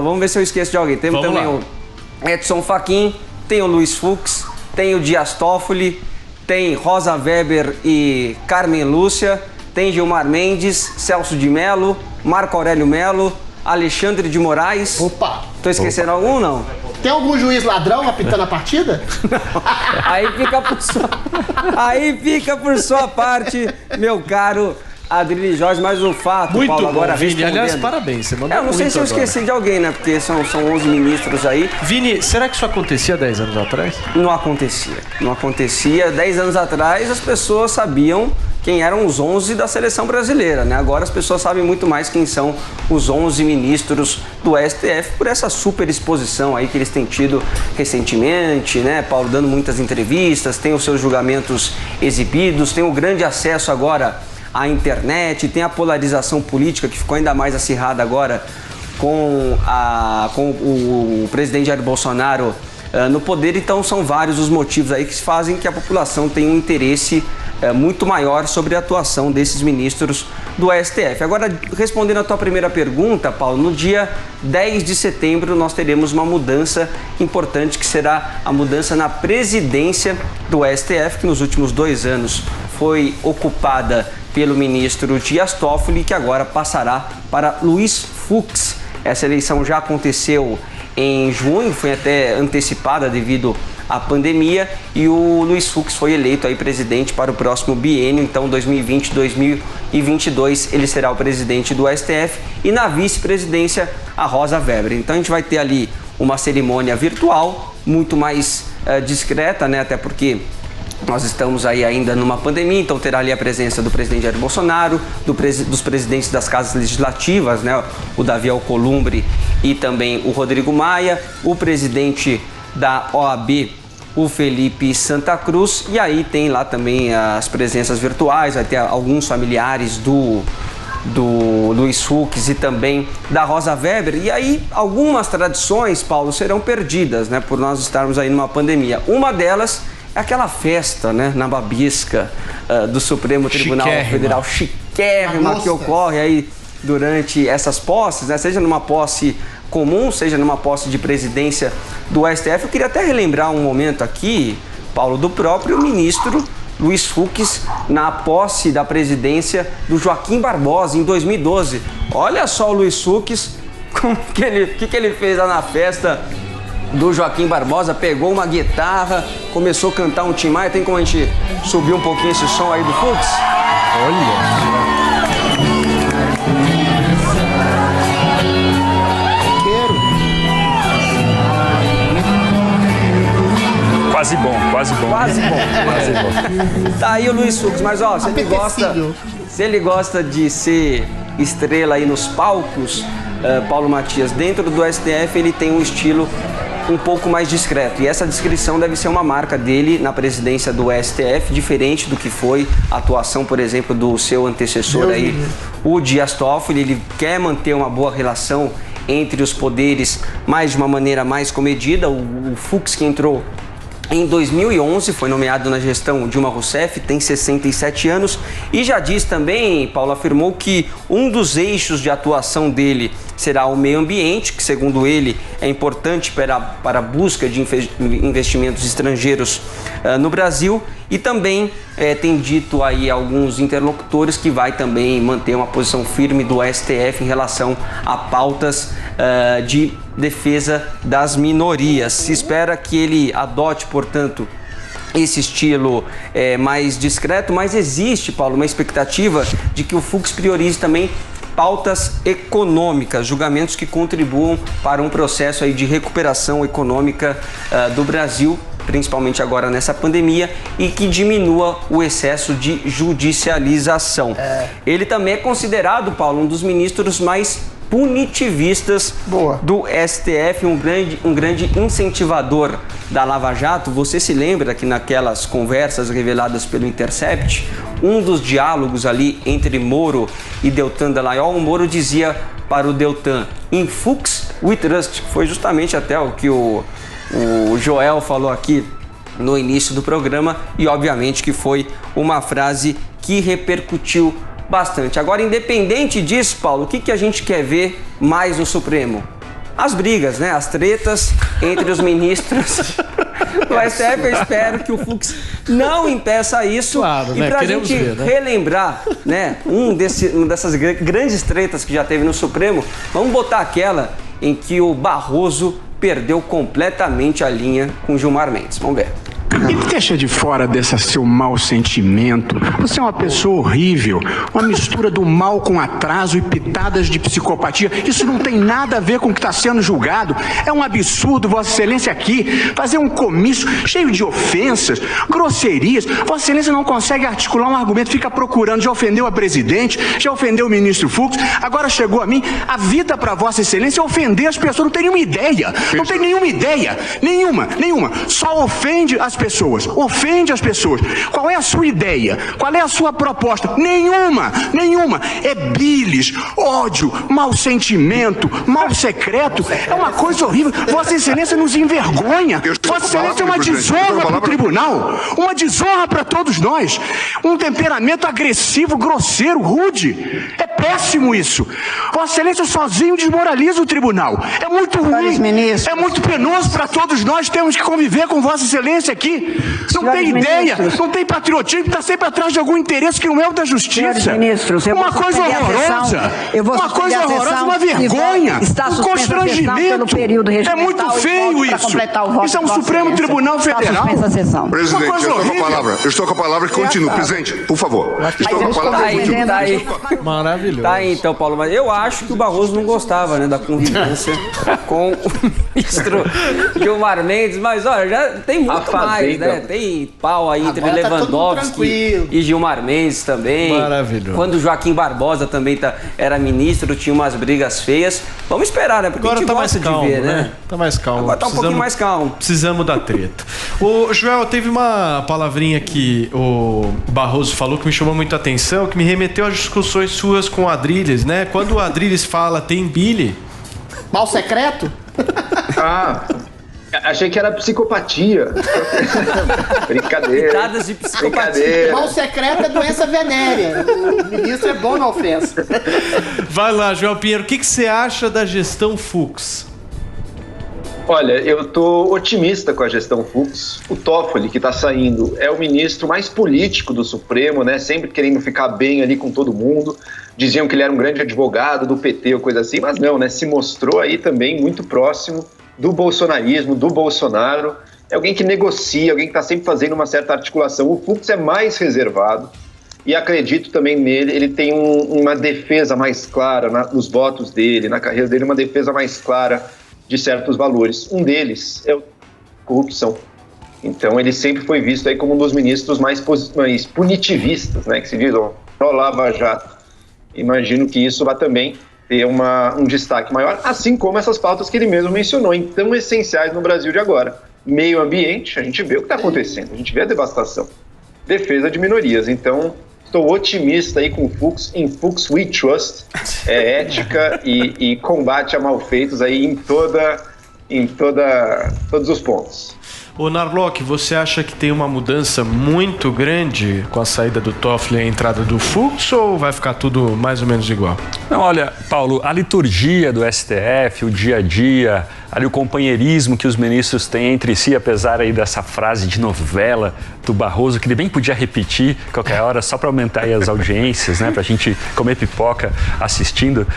Vamos ver se eu esqueço de alguém. Temos também o Edson Fachin, tem o Luiz Fux, tem o Dias Toffoli, tem Rosa Weber e Carmen Lúcia, tem Gilmar Mendes, Celso de Mello, Marco Aurélio Mello, Alexandre de Moraes. Opa! Tô esquecendo algum, não? Tem algum juiz ladrão apitando a partida? Aí fica por sua parte, meu caro Adrilles Jorge, mas o fato, muito Paulo, agora bom, Vini. respondendo... Aliás, parabéns, você mandou Eu não sei se eu esqueci de alguém, né? Porque são 11 ministros aí. Vini, será que isso acontecia 10 anos atrás? Não acontecia. Não acontecia. 10 anos atrás, as pessoas sabiam quem eram os 11 da seleção brasileira, né? Agora as pessoas sabem muito mais quem são os 11 ministros do STF por essa super exposição aí que eles têm tido recentemente, né? Paulo dando muitas entrevistas, tem os seus julgamentos exibidos, tem o grande acesso agora à internet, tem a polarização política que ficou ainda mais acirrada agora com o presidente Jair Bolsonaro no poder. Então são vários os motivos aí que fazem que a população tenha um interesse muito maior sobre a atuação desses ministros do STF. Agora, respondendo a tua primeira pergunta, Paulo, no dia 10 de setembro nós teremos uma mudança importante, que será a mudança na presidência do STF, que nos últimos 2 anos foi ocupada pelo ministro Dias Toffoli, que agora passará para Luiz Fux. Essa eleição já aconteceu em junho, foi até antecipada devido à pandemia, e o Luiz Fux foi eleito aí presidente para o próximo biênio, então 2020-2022 ele será o presidente do STF, e na vice-presidência a Rosa Weber. Então a gente vai ter ali uma cerimônia virtual, muito mais discreta, né? Até porque nós estamos aí ainda numa pandemia, então terá ali a presença do presidente Jair Bolsonaro, dos presidentes das casas legislativas, né? O Davi Alcolumbre e também o Rodrigo Maia, o presidente da OAB, o Felipe Santa Cruz, e aí tem lá também as presenças virtuais, vai ter alguns familiares do Luiz Fux e também da Rosa Weber. E aí algumas tradições, Paulo, serão perdidas, né? Por nós estarmos aí numa pandemia. Uma delas é aquela festa, né, na Babisca do Supremo Tribunal Federal, chiquérrima, que ocorre aí durante essas posses, né, seja numa posse comum, seja numa posse de presidência do STF. Eu queria até relembrar um momento aqui, Paulo, do próprio ministro Luiz Fux na posse da presidência do Joaquim Barbosa em 2012. Olha só o Luiz Fux, o que ele fez lá na festa do Joaquim Barbosa. Pegou uma guitarra, começou a cantar um Tim Maia. Tem como a gente subir um pouquinho esse som aí do Fux? Olha! Quase bom, quase bom. Quase bom, quase bom. Tá aí o Luiz Fux, mas ó, se ele gosta de ser estrela aí nos palcos, Paulo Matias, dentro do STF ele tem um estilo um pouco mais discreto, e essa descrição deve ser uma marca dele na presidência do STF, diferente do que foi a atuação, por exemplo, do seu antecessor aí, o Dias Toffoli. Ele quer manter uma boa relação entre os poderes, mas de uma maneira mais comedida. O Fux, que entrou em 2011, foi nomeado na gestão Dilma Rousseff, tem 67 anos e já diz também, Paulo, afirmou que um dos eixos de atuação dele será o meio ambiente, que segundo ele é importante para a busca de investimentos estrangeiros no Brasil, e também tem dito aí alguns interlocutores que vai também manter uma posição firme do STF em relação a pautas de defesa das minorias. Se espera que ele adote, portanto, esse estilo mais discreto, mas existe, Paulo, uma expectativa de que o Fux priorize também pautas econômicas, julgamentos que contribuam para um processo aí de recuperação econômica do Brasil, principalmente agora nessa pandemia, e que diminua o excesso de judicialização. Ele também é considerado, Paulo, um dos ministros mais punitivistas do STF, um grande incentivador da Lava Jato. Você se lembra que naquelas conversas reveladas pelo Intercept, um dos diálogos ali entre Moro e Deltan Dallagnol, o Moro dizia para o Deltan: "In Fux we trust", que foi justamente até o que o Joel falou aqui no início do programa, e obviamente que foi uma frase que repercutiu bastante. Agora, independente disso, Paulo, o que a gente quer ver mais no Supremo? as brigas, né? As tretas entre os ministros do STF. Eu espero que o Fux não impeça isso. Claro, e né? pra Queremos gente ver, né? relembrar, né, uma dessas grandes tretas que já teve no Supremo, vamos botar aquela em que o Barroso perdeu completamente a linha com Gilmar Mendes. Vamos ver. E deixa de fora desse seu mau sentimento. Você é uma pessoa horrível, uma mistura do mal com atraso e pitadas de psicopatia. Isso não tem nada a ver com o que está sendo julgado. É um absurdo, Vossa Excelência, aqui fazer um comício cheio de ofensas, grosserias. Vossa Excelência não consegue articular um argumento, fica procurando. Já ofendeu a presidente, já ofendeu o ministro Fux, agora chegou a mim. A vida para Vossa Excelência é ofender as pessoas. Não tem nenhuma ideia. Não tem nenhuma ideia. Nenhuma. Só ofende as pessoas. Ofende as pessoas. Qual é a sua ideia? Qual é a sua proposta? Nenhuma. É bilis, ódio, mau sentimento, mal secreto. É uma coisa horrível. Vossa Excelência nos envergonha. Vossa Excelência é uma desonra para o tribunal. Uma desonra para todos nós. Um temperamento agressivo, grosseiro, rude. É péssimo isso. Vossa Excelência sozinho desmoraliza o tribunal. É muito ruim. É muito penoso para todos nós. Temos que conviver com Vossa Excelência aqui. Não tem ideia, não tem patriotismo, está sempre atrás de algum interesse que não é o da justiça. Uma coisa horrorosa, uma vergonha, um constrangimento. É muito feio isso. Isso é um Supremo Tribunal Federal. Presidente, eu estou com a palavra que continue. Presidente, por favor. Estou com a palavra que continue. Tá aí. Maravilhoso. Tá aí, então, Paulo. Mas eu acho que o Barroso não gostava, né, da convivência com o ministro Gilmar Mendes. Mas, olha, já tem muito mais, né? Tem pau aí entre Agora tá Lewandowski e Gilmar Mendes também. Maravilhoso. Quando o Joaquim Barbosa também era ministro, tinha umas brigas feias. Vamos esperar, né? Porque Agora a gente tá mais gosta calmo, de ver, né? Tá mais calmo. Agora tá um pouquinho mais calmo. Precisamos da treta. O Joel, teve uma palavrinha que o Barroso falou que me chamou muita atenção, que me remeteu às discussões suas com o Adrilles, né? Quando o Adrilles fala tem Billy... Mal secreto? Achei que era psicopatia. Brincadeira. Pitadas de psicopatia. Mal secreto é doença venérea. O ministro é bom na ofensa. Vai lá, Joel Pinheiro, o que você acha da gestão Fux? Olha, eu tô otimista com a gestão Fux. O Toffoli, que tá saindo, é o ministro mais político do Supremo, né? Sempre querendo ficar bem ali com todo mundo. Diziam que ele era um grande advogado do PT ou coisa assim, mas não, né? Se mostrou aí também muito próximo do bolsonarismo, do Bolsonaro. É alguém que negocia, alguém que está sempre fazendo uma certa articulação. O Fux é mais reservado e acredito também nele. Ele tem uma defesa mais clara nos votos dele, na carreira dele, uma defesa mais clara de certos valores. Um deles é a corrupção. Então ele sempre foi visto aí como um dos ministros mais punitivistas, né, que se diz, ó, Lava Jato. Imagino que isso vai também ter um destaque maior, assim como essas pautas que ele mesmo mencionou, tão essenciais no Brasil de agora. Meio ambiente, a gente vê o que está acontecendo, a gente vê a devastação. Defesa de minorias, então estou otimista aí com o Fux, em Fux We Trust, ética e combate a malfeitos aí em todos os pontos. Ô Narlock, você acha que tem uma mudança muito grande com a saída do Toffoli e a entrada do Fux, ou vai ficar tudo mais ou menos igual? Não, olha, Paulo, a liturgia do STF, o dia a dia, ali o companheirismo que os ministros têm entre si, apesar aí dessa frase de novela do Barroso, que ele bem podia repetir qualquer hora só para aumentar aí as audiências, né, para a gente comer pipoca assistindo.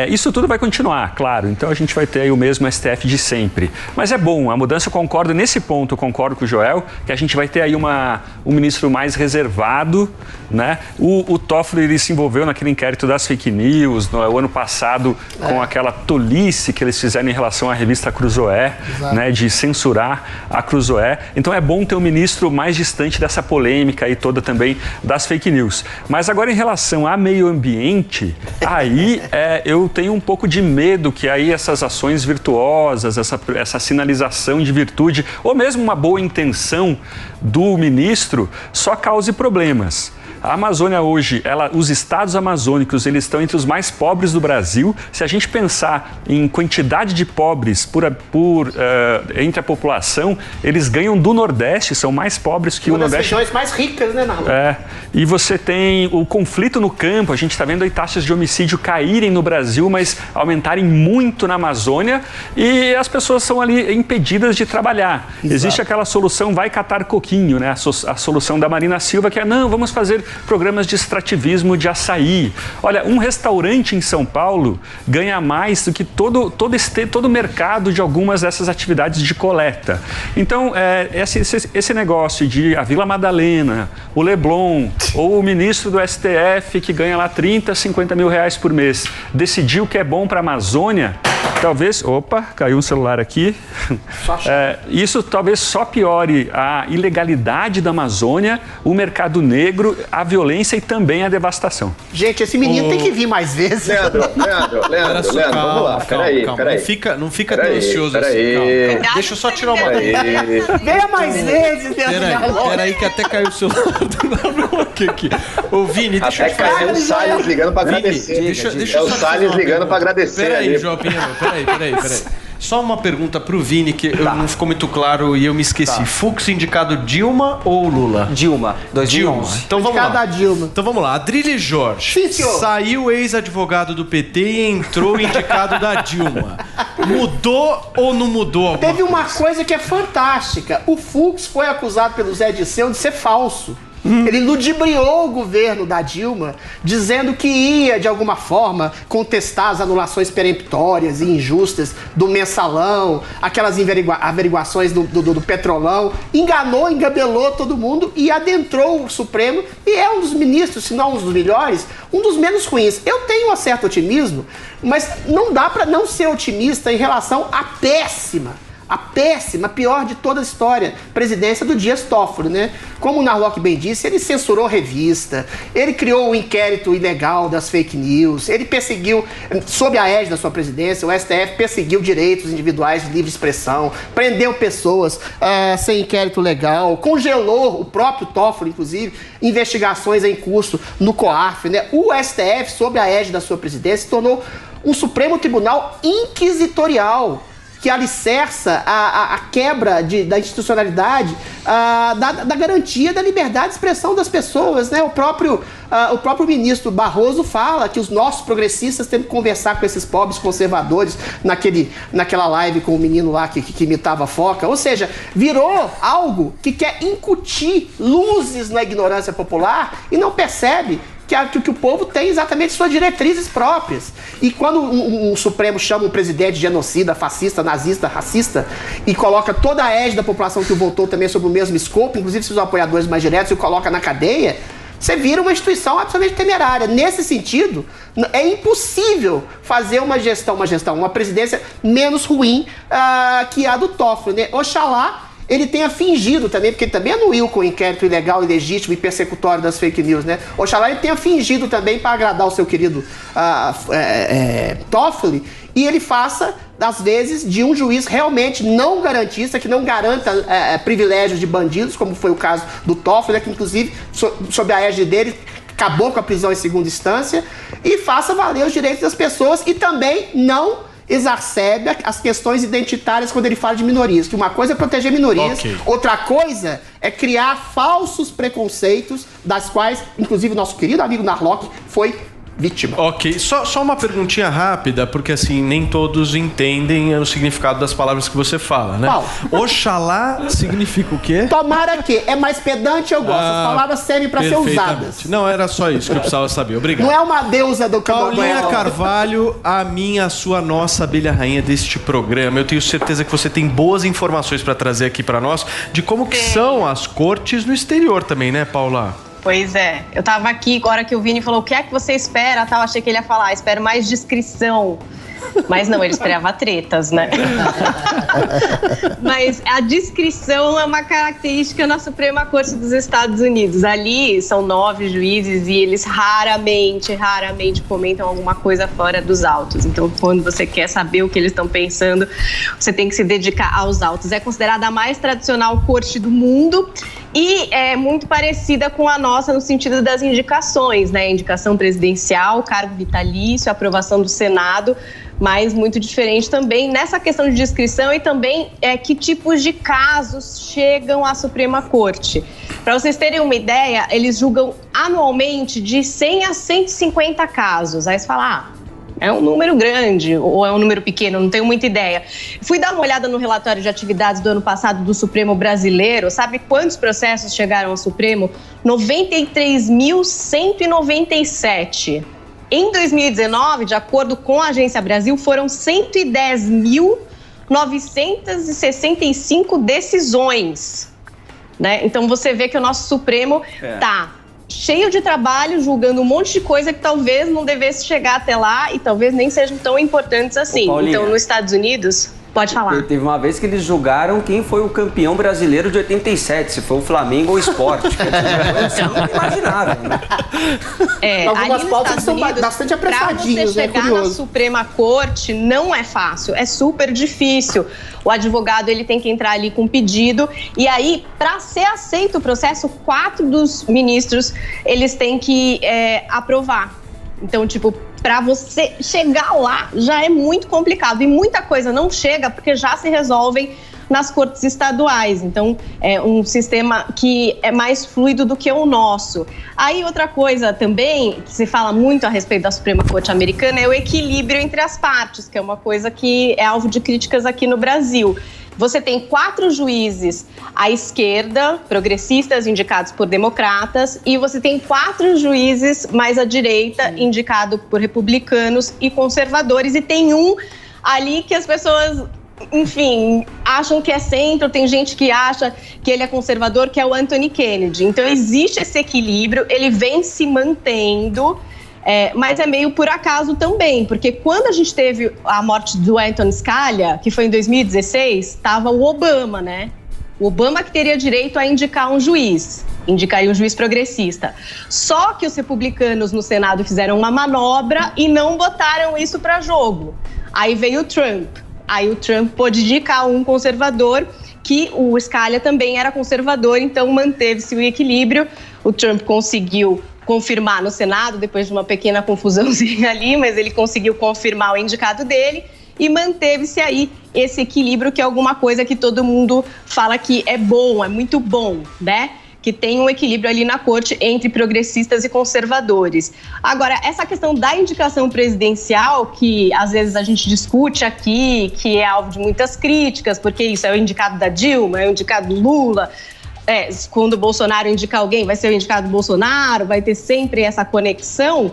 Isso tudo vai continuar, claro, então a gente vai ter aí o mesmo STF de sempre. Mas é bom, a mudança, eu concordo nesse ponto, eu concordo com o Joel, que a gente vai ter aí um ministro mais reservado, né? O Toffoli, ele se envolveu naquele inquérito das fake news no ano passado com aquela tolice que eles fizeram em relação à revista Cruzoé, né, de censurar a Cruzoé. Então é bom ter um ministro mais distante dessa polêmica aí toda também das fake news. Mas agora em relação a meio ambiente, aí eu tenho um pouco de medo que aí essas ações virtuosas, essa sinalização de virtude, ou mesmo uma boa intenção do ministro, só cause problemas. A Amazônia hoje, os estados amazônicos, eles estão entre os mais pobres do Brasil. Se a gente pensar em quantidade de pobres entre a população, eles ganham do Nordeste, são mais pobres que o Nordeste. Uma das regiões mais ricas, né, Narlo? E você tem o conflito no campo, a gente está vendo aí taxas de homicídio caírem no Brasil, mas aumentarem muito na Amazônia, e as pessoas são ali impedidas de trabalhar. Exato. Existe aquela solução vai catar coquinho, né? A solução da Marina Silva, que é, não, vamos fazer programas de extrativismo de açaí. Olha, um restaurante em São Paulo ganha mais do que todo o mercado de algumas dessas atividades de coleta. Então, esse negócio de a Vila Madalena, o Leblon, ou o ministro do STF que ganha lá 30, 50 mil reais por mês, decidiu que é bom para a Amazônia, talvez... Opa, caiu um celular aqui. Isso talvez só piore a ilegalidade da Amazônia, o mercado negro, a violência e também a devastação. Gente, esse menino tem que vir mais vezes. Leandro, vamos lá. Peraí. Não fica tão ansioso assim. Calma. Deixa eu só tirar uma dúvida. Venha mais vezes, Peraí, que até caiu o celular do aqui. Ô, Vini, deixa eu te fazer... É o Salles ligando pra agradecer. É o Salles ligando pra agradecer. Peraí, João Pinheiro, peraí. Só uma pergunta pro Vini, que não ficou muito claro e eu me esqueci. Fux indicado Dilma ou Lula? Dilma, 2011. Então vamos lá. Dilma. Então vamos lá. Adrilles Jorge. Sim, senhor. Saiu ex-advogado do PT e entrou indicado da Dilma. Mudou ou não mudou alguma coisa? Teve uma coisa que é fantástica. O Fux foi acusado pelo Zé Disseu de ser falso. Ele ludibriou o governo da Dilma, dizendo que ia, de alguma forma, contestar as anulações peremptórias e injustas do mensalão, aquelas averiguações do petrolão. Enganou, engabelou todo mundo e adentrou o Supremo. E é um dos ministros, se não um dos melhores, um dos menos ruins. Eu tenho um certo otimismo, mas não dá para não ser otimista em relação à a pior de toda a história, presidência do Dias Toffoli, né? Como o Narlock bem disse, ele censurou revista, ele criou o inquérito ilegal das fake news, ele perseguiu, sob a égide da sua presidência, o STF perseguiu direitos individuais de livre expressão, prendeu pessoas sem inquérito legal, congelou o próprio Toffoli, inclusive, investigações em curso no COAF, né? O STF, sob a égide da sua presidência, se tornou um Supremo Tribunal inquisitorial, que alicerça a quebra da institucionalidade, da garantia da liberdade de expressão das pessoas, né? O próprio ministro Barroso fala que os nossos progressistas têm que conversar com esses pobres conservadores naquela live com o menino lá que imitava a foca. Ou seja, virou algo que quer incutir luzes na ignorância popular e não percebe que o povo tem exatamente suas diretrizes próprias. E quando um Supremo chama um presidente de genocida, fascista, nazista, racista, e coloca toda a égide da população que o votou também sobre o mesmo escopo, inclusive seus apoiadores mais diretos, e o coloca na cadeia, você vira uma instituição absolutamente temerária. Nesse sentido, é impossível fazer uma presidência menos ruim que a do Toffoli, né? Oxalá ele tenha fingido também, porque ele também anuiu com o inquérito ilegal, ilegítimo e persecutório das fake news, né? Oxalá ele tenha fingido também para agradar o seu querido Toffoli, e ele faça, às vezes, de um juiz realmente não garantista, que não garanta privilégios de bandidos, como foi o caso do Toffoli, né, que inclusive, sob a égide dele, acabou com a prisão em segunda instância, e faça valer os direitos das pessoas e também não exacerbe as questões identitárias quando ele fala de minorias. Que uma coisa é proteger minorias, outra coisa é criar falsos preconceitos, das quais, inclusive, o nosso querido amigo Narlock foi vítima. Ok, só uma perguntinha rápida, porque assim, nem todos entendem o significado das palavras que você fala, né? Qual? Oxalá significa o quê? Tomara que. É mais pedante, eu gosto. As palavras servem para ser usadas. Não, era só isso que eu precisava saber. Obrigado. Não é uma deusa do Paulinha Carvalho, a minha, a sua, nossa abelha rainha deste programa. Eu tenho certeza que você tem boas informações para trazer aqui para nós de como que são as cortes no exterior também, né, Paula? Pois é, eu tava aqui, agora que o Vini falou, o que é que você espera? Eu achei que ele ia falar, espero mais discrição. Mas não, ele esperava tretas, né? Mas a discrição é uma característica na Suprema Corte dos Estados Unidos. Ali são 9 juízes e eles raramente comentam alguma coisa fora dos autos. Então, quando você quer saber o que eles estão pensando, você tem que se dedicar aos autos. É considerada a mais tradicional corte do mundo E é muito parecida com a nossa no sentido das indicações, né? Indicação presidencial, cargo vitalício, aprovação do Senado, mas muito diferente também nessa questão de descrição e também que tipos de casos chegam à Suprema Corte. Para vocês terem uma ideia, eles julgam anualmente de 100 a 150 casos. Aí você fala, é um número grande ou é um número pequeno, não tenho muita ideia. Fui dar uma olhada no relatório de atividades do ano passado do Supremo brasileiro. Sabe quantos processos chegaram ao Supremo? 93.197. Em 2019, de acordo com a Agência Brasil, foram 110.965 decisões, né? Então você vê que o nosso Supremo está cheio de trabalho, julgando um monte de coisa que talvez não devesse chegar até lá e talvez nem sejam tão importantes assim. Então, nos Estados Unidos, pode falar. Teve uma vez que eles julgaram quem foi o campeão brasileiro de 87, se foi o Flamengo ou o Sport. Isso é inimaginável, né? Algumas pautas são bastante apressadinhas, né? Para você chegar na Suprema Corte não é fácil, é super difícil. O advogado ele tem que entrar ali com pedido e aí, para ser aceito o processo, 4 dos ministros eles têm que aprovar. Então, para você chegar lá já é muito complicado e muita coisa não chega porque já se resolvem nas cortes estaduais. Então, é um sistema que é mais fluido do que o nosso. Aí, outra coisa também, que se fala muito a respeito da Suprema Corte Americana, é o equilíbrio entre as partes, que é uma coisa que é alvo de críticas aqui no Brasil. Você tem 4 juízes à esquerda, progressistas, indicados por democratas, e você tem 4 juízes mais à direita, indicado por republicanos e conservadores, e tem um ali que as pessoas, enfim, acham que é centro, tem gente que acha que ele é conservador, que é o Anthony Kennedy. Então existe esse equilíbrio, ele vem se mantendo, mas é meio por acaso também, porque quando a gente teve a morte do Antonin Scalia, que foi em 2016, estava o Obama, né? O Obama que teria direito a indicar um juiz, indicaria um juiz progressista. Só que os republicanos no Senado fizeram uma manobra e não botaram isso para jogo. Aí veio o Trump. Aí o Trump pôde indicar um conservador, que o Scalia também era conservador, então manteve-se o equilíbrio. O Trump conseguiu confirmar no Senado, depois de uma pequena confusãozinha ali, mas ele conseguiu confirmar o indicado dele e manteve-se aí esse equilíbrio, que é alguma coisa que todo mundo fala que é bom, é muito bom, né? Que tem um equilíbrio ali na corte entre progressistas e conservadores. Agora, essa questão da indicação presidencial, que às vezes a gente discute aqui, que é alvo de muitas críticas, porque isso é o indicado da Dilma, é o indicado do Lula. Quando o Bolsonaro indicar alguém, vai ser o indicado do Bolsonaro, vai ter sempre essa conexão.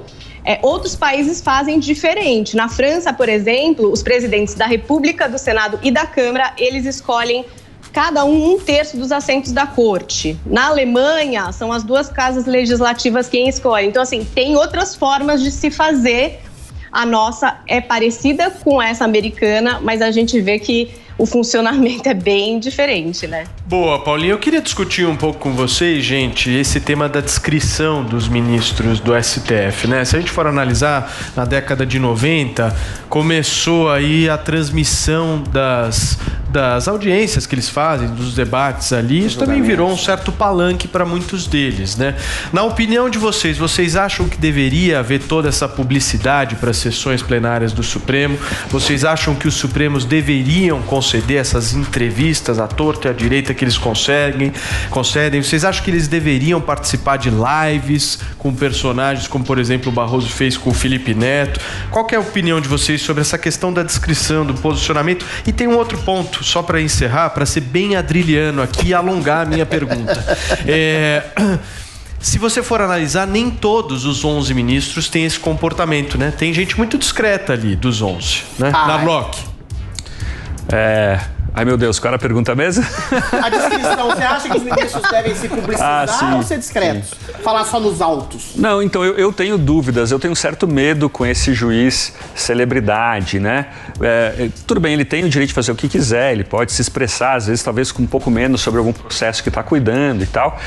Outros países fazem diferente. Na França, por exemplo, os presidentes da República, do Senado e da Câmara, eles escolhem cada um terço dos assentos da corte. Na Alemanha, são as 2 casas legislativas quem escolhe. Então, assim, tem outras formas de se fazer. A nossa é parecida com essa americana, mas a gente vê que o funcionamento é bem diferente, né? Boa, Paulinha. Eu queria discutir um pouco com vocês, gente, esse tema da descrição dos ministros do STF, né? Se a gente for analisar, na década de 90, começou aí a transmissão das audiências que eles fazem, dos debates ali. Isso também virou um certo palanque para muitos deles, né? Na opinião de vocês, vocês acham que deveria haver toda essa publicidade para as sessões plenárias do Supremo? Vocês acham que os Supremos deveriam conceder essas entrevistas à torta e à direita que eles concedem? Vocês acham que eles deveriam participar de lives com personagens como, por exemplo, o Barroso fez com o Felipe Neto? Qual que é a opinião de vocês sobre essa questão da descrição, do posicionamento? E tem um outro ponto, só para encerrar, para ser bem adrilhano aqui e alongar a minha pergunta. Se você for analisar, nem todos os 11 ministros têm esse comportamento, né? Tem gente muito discreta ali dos 11, né? Na Bloch. Ai, meu Deus, qual era a pergunta mesmo? A descrição, você acha que os ministros devem se publicizar ou ser discretos? Falar só nos autos? Não, então eu tenho dúvidas, eu tenho um certo medo com esse juiz celebridade, né? Tudo bem, ele tem o direito de fazer o que quiser, ele pode se expressar, às vezes talvez com um pouco menos sobre algum processo que está cuidando e tal.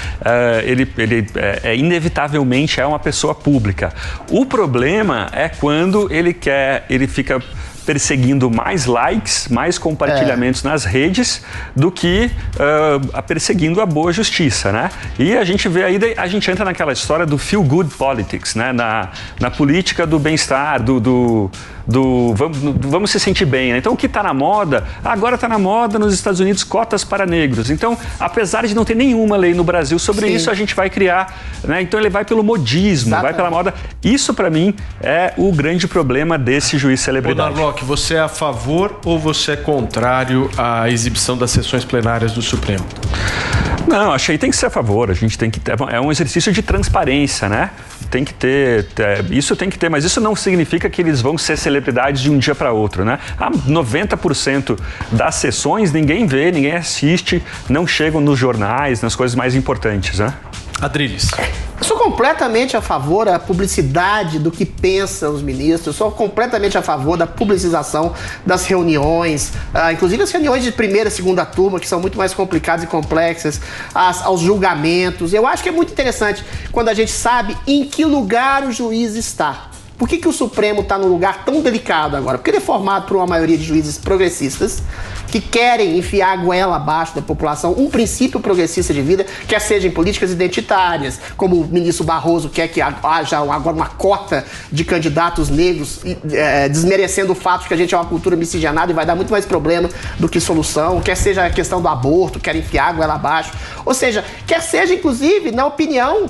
Ele inevitavelmente é uma pessoa pública. O problema é quando ele fica perseguindo mais likes, mais compartilhamentos nas redes do que perseguindo a boa justiça, né? E a gente vê aí, a gente entra naquela história do feel good politics, né? Na política do bem-estar, vamos se sentir bem, né? Então o que está na moda, agora está na moda nos Estados Unidos cotas para negros. Então, apesar de não ter nenhuma lei no Brasil sobre isso, a gente vai criar, né? Então ele vai pelo modismo, vai pela moda. Isso para mim é o grande problema desse juiz celebridade. Ô Narlock, você é a favor ou você é contrário à exibição das sessões plenárias do Supremo? Não, acho que tem que ser a favor. A gente tem que ter, é um exercício de transparência, né? Tem que ter, isso tem que ter, mas isso não significa que eles vão ser celebridades de um dia para outro, né? 90% das sessões ninguém vê, ninguém assiste, não chegam nos jornais, nas coisas mais importantes, né? Adriles. Eu sou completamente a favor da publicidade do que pensam os ministros, eu sou completamente a favor da publicização das reuniões, inclusive as reuniões de primeira e segunda turma, que são muito mais complicadas e complexas, aos julgamentos. Eu acho que é muito interessante quando a gente sabe em que lugar o juiz está. Por que o Supremo está num lugar tão delicado agora? Porque ele é formado por uma maioria de juízes progressistas que querem enfiar a goela abaixo da população um princípio progressista de vida, quer seja em políticas identitárias, como o ministro Barroso quer que haja agora uma cota de candidatos negros, desmerecendo o fato de que a gente é uma cultura miscigenada e vai dar muito mais problema do que solução, quer seja a questão do aborto, quer enfiar a goela abaixo, ou seja, quer seja inclusive na opinião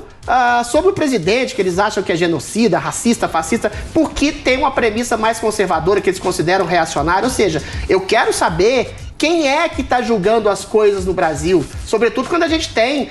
sobre o presidente, que eles acham que é genocida, racista, fascista, porque tem uma premissa mais conservadora que eles consideram reacionária. Ou seja, eu quero saber quem é que está julgando as coisas no Brasil, sobretudo quando a gente tem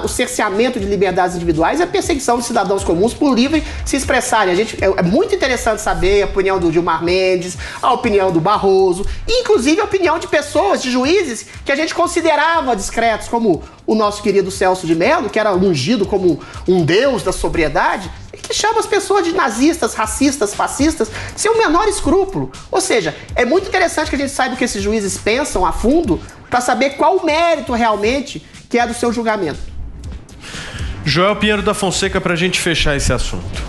o cerceamento de liberdades individuais e a perseguição de cidadãos comuns por livre se expressarem. É muito interessante saber a opinião do Gilmar Mendes, a opinião do Barroso, e inclusive a opinião de pessoas, de juízes que a gente considerava discretos, como o nosso querido Celso de Mello, que era ungido como um deus da sobriedade, que chama as pessoas de nazistas, racistas, fascistas, sem o menor escrúpulo. Ou seja, é muito interessante que a gente saiba o que esses juízes pensam a fundo para saber qual o mérito realmente que é do seu julgamento. Joel Pinheiro da Fonseca, para a gente fechar esse assunto.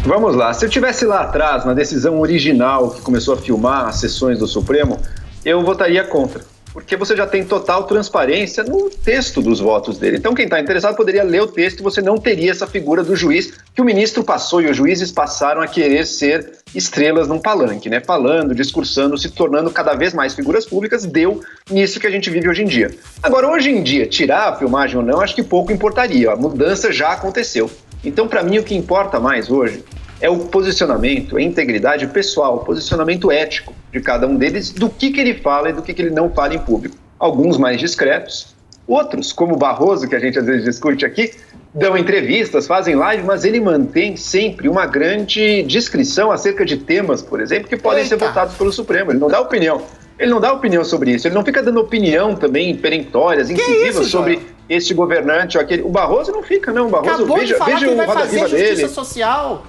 Vamos lá. Se eu tivesse lá atrás, na decisão original que começou a filmar as sessões do Supremo, eu votaria contra. Porque você já tem total transparência no texto dos votos dele. Então quem está interessado poderia ler o texto e você não teria essa figura do juiz que o ministro passou e os juízes passaram a querer ser estrelas num palanque, né? Falando, discursando, se tornando cada vez mais figuras públicas, deu nisso que a gente vive hoje em dia. Agora, hoje em dia, tirar a filmagem ou não, acho que pouco importaria. A mudança já aconteceu. Então, para mim, o que importa mais hoje é o posicionamento, a integridade pessoal, o posicionamento ético de cada um deles, do que ele fala e do que ele não fala em público. Alguns mais discretos, outros, como o Barroso, que a gente às vezes discute aqui, dão entrevistas, fazem live, mas ele mantém sempre uma grande discrição acerca de temas, por exemplo, que podem ser votados pelo Supremo. Ele não dá opinião. Ele não dá opinião sobre isso. Ele não fica dando opinião também perentórias, incisivas sobre este governante ou aquele. O Barroso não fica, não. O Barroso, veja o roda-viva dele. Social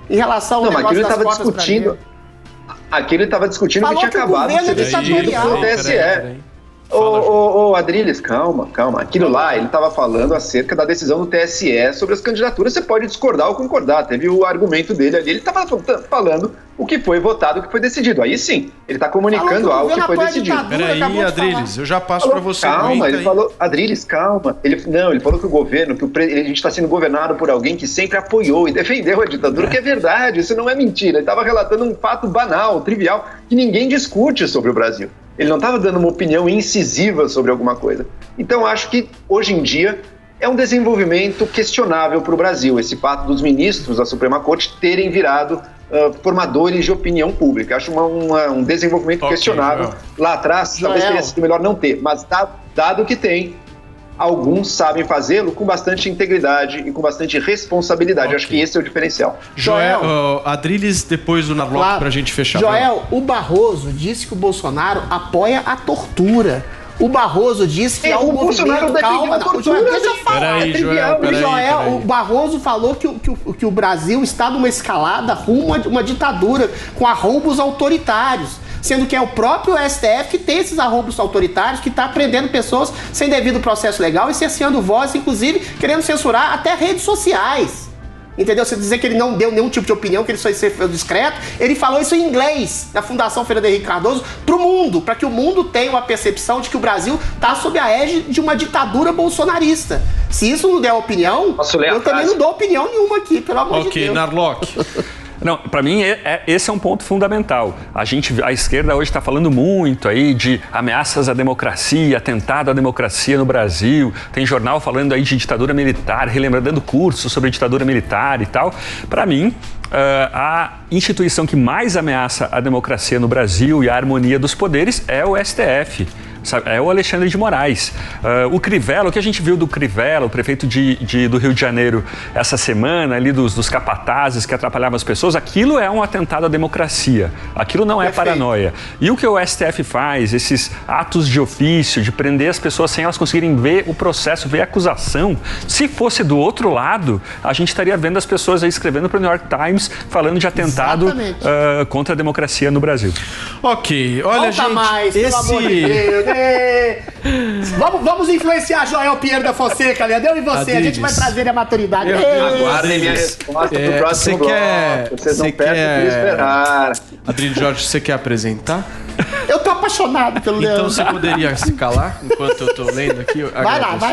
em relação ao negócio das cotas discutindo. Aquilo ele estava discutindo que tinha acabado de ser decidido pelo TSE. Ô, Adriles, calma. Aquilo lá, ele estava falando acerca da decisão do TSE sobre as candidaturas. Você pode discordar ou concordar. Teve o argumento dele ali. Ele estava falando o que foi votado, o que foi decidido. Aí sim, ele está comunicando algo que foi decidido. Peraí, Adriles, eu já passo para você. Calma, ele falou... Adriles, calma. Ele falou que o governo, a gente está sendo governado por alguém que sempre apoiou e defendeu a ditadura, que é verdade, isso não é mentira. Ele estava relatando um fato banal, trivial, que ninguém discute sobre o Brasil. Ele não estava dando uma opinião incisiva sobre alguma coisa. Então, acho que, hoje em dia, é um desenvolvimento questionável para o Brasil, esse fato dos ministros da Suprema Corte terem virado formadores de opinião pública. Acho um desenvolvimento questionável. Lá atrás, talvez teria sido melhor não ter, mas dado que tem, alguns sabem fazê-lo com bastante integridade e com bastante responsabilidade. Acho que esse é o diferencial. Joel, Adriles, depois do Narlock, para a gente fechar. Joel, o Barroso disse que o Bolsonaro apoia a tortura. O Barroso disse que o Bolsonaro calma. Deixa eu falar. Joel, o Barroso falou que o Brasil está numa escalada rumo a uma ditadura com arrombos autoritários. Sendo que é o próprio STF que tem esses arrombos autoritários, que está prendendo pessoas sem devido processo legal e cerceando vozes, inclusive querendo censurar até redes sociais. Entendeu? Você dizer que ele não deu nenhum tipo de opinião, que ele só foi discreto. Ele falou isso em inglês, na Fundação Fernando Henrique Cardoso, pro mundo, para que o mundo tenha uma percepção de que o Brasil tá sob a égide de uma ditadura bolsonarista. Se isso não der opinião, eu também não dou opinião nenhuma aqui, pelo amor de Deus. Ok, Narlock. Não, para mim esse é um ponto fundamental. A esquerda hoje está falando muito aí de ameaças à democracia, atentado à democracia no Brasil. Tem jornal falando aí de ditadura militar, relembrando cursos sobre ditadura militar e tal. Para mim, a instituição que mais ameaça a democracia no Brasil e a harmonia dos poderes é o STF. É o Alexandre de Moraes. O Crivella, o que a gente viu do Crivella, o prefeito do Rio de Janeiro, essa semana, ali dos capatazes que atrapalhavam as pessoas, aquilo é um atentado à democracia. Aquilo não é paranoia. E o que o STF faz, esses atos de ofício, de prender as pessoas sem elas conseguirem ver o processo, ver a acusação, se fosse do outro lado, a gente estaria vendo as pessoas aí escrevendo para o New York Times, falando de atentado contra a democracia no Brasil. Ok, olha, Volta gente, mais, pelo amor de Deus. Vamos influenciar Joel Pinheiro da Fonseca, Leandro, e você. A gente vai trazer a maturidade. Aguardem minha resposta pro próximo bloco. Vocês não perdem por esperar. Adriano Jorge, você quer apresentar? Eu tô apaixonado pelo Leandro. Então você poderia se calar enquanto eu tô lendo aqui? Vai lá, vai.